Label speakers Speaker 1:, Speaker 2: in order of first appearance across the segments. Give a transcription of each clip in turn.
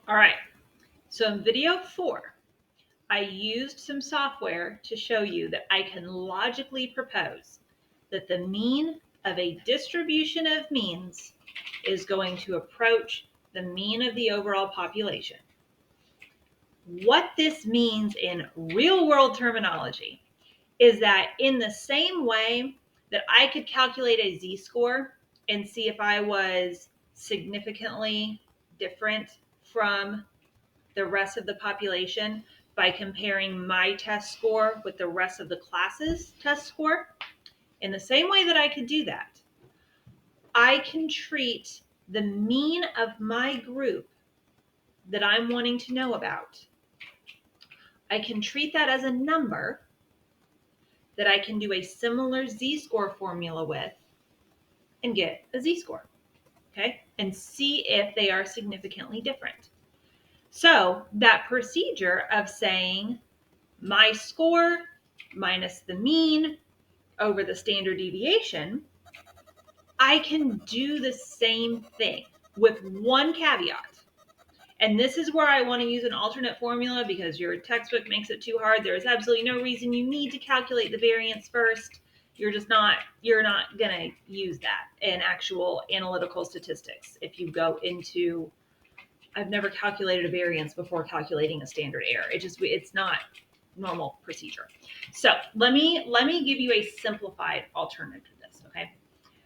Speaker 1: All right, so in video 4, I used some software to show you that I can logically propose that the mean of a distribution of means is going to approach the mean of the overall population. What this means in real world terminology is that in the same way that I could calculate a z-score and see if I was significantly different from the rest of the population by comparing my test score with the rest of the class's test score, in the same way that I could do that, I can treat the mean of my group that I'm wanting to know about. I can treat that as a number that I can do a similar z-score formula with and get a z-score, okay? And see if they are significantly different. So that procedure of saying my score minus the mean over the standard deviation, I can do the same thing with one caveat. And this is where I want to use an alternate formula because your textbook makes it too hard. There is absolutely no reason you need to calculate the variance first. You're not going to use that in actual analytical statistics. If you go into, I've never calculated a variance before calculating a standard error. It's not normal procedure. So let me give you a simplified alternative to this, okay?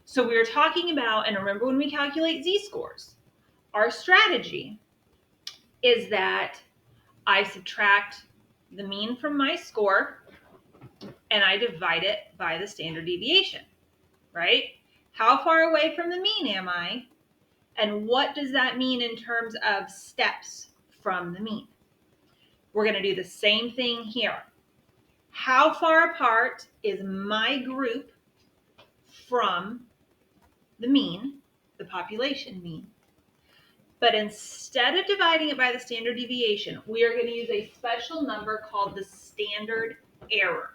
Speaker 1: So we were talking about, and remember when we calculate z-scores, our strategy is that I subtract the mean from my score and I divide it by the standard deviation, right? How far away from the mean am I? And what does that mean in terms of steps from the mean? We're going to do the same thing here. How far apart is my group from the mean, the population mean? But instead of dividing it by the standard deviation, we are going to use a special number called the standard error.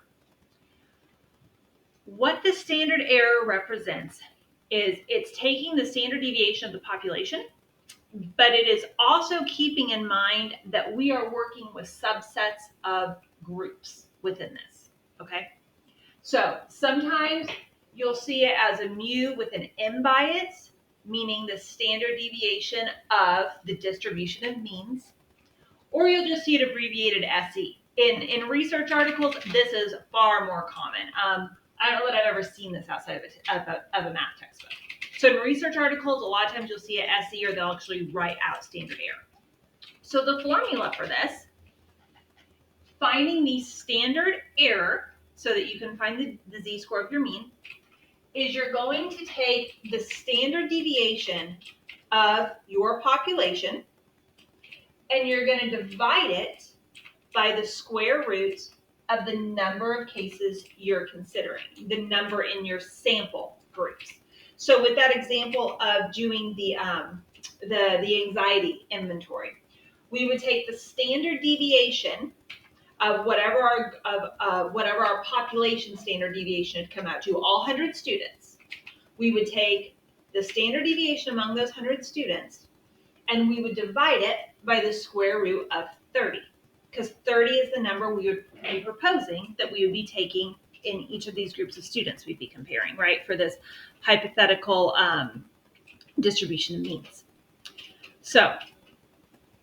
Speaker 1: What the standard error represents is it's taking the standard deviation of the population, but it is also keeping in mind that we are working with subsets of groups within this, okay? So sometimes you'll see it as a mu with an m bias, meaning the standard deviation of the distribution of means, or you'll just see it abbreviated SE. In research articles, this is far more common. I don't know that I've ever seen this outside of a math textbook. So in research articles, a lot of times you'll see it SE, or they'll actually write out standard error. So the formula for this, finding the standard error so that you can find the z-score of your mean, is you're going to take the standard deviation of your population and you're going to divide it by the square root of the number of cases you're considering, the number in your sample groups. So with that example of doing the anxiety inventory, we would take the standard deviation of whatever our population standard deviation had come out to, all 100 students. We would take the standard deviation among those 100 students, and we would divide it by the square root of 30, because 30 is the number we would be proposing that we would be taking in each of these groups of students we'd be comparing, right, for this hypothetical distribution of means. So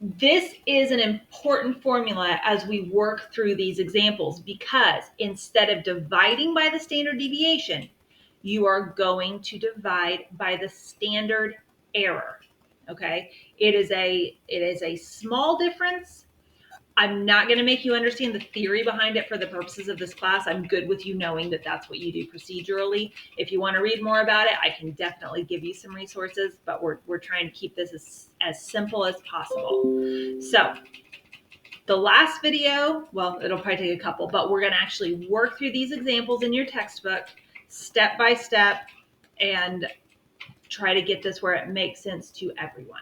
Speaker 1: this is an important formula as we work through these examples, because instead of dividing by the standard deviation, you are going to divide by the standard error. Okay, it is a small difference. I'm not going to make you understand the theory behind it for the purposes of this class. I'm good with you knowing that that's what you do procedurally. If you want to read more about it, I can definitely give you some resources, but we're trying to keep this as simple as possible. So the last video, well, it'll probably take a couple, but we're going to actually work through these examples in your textbook step by step and try to get this where it makes sense to everyone.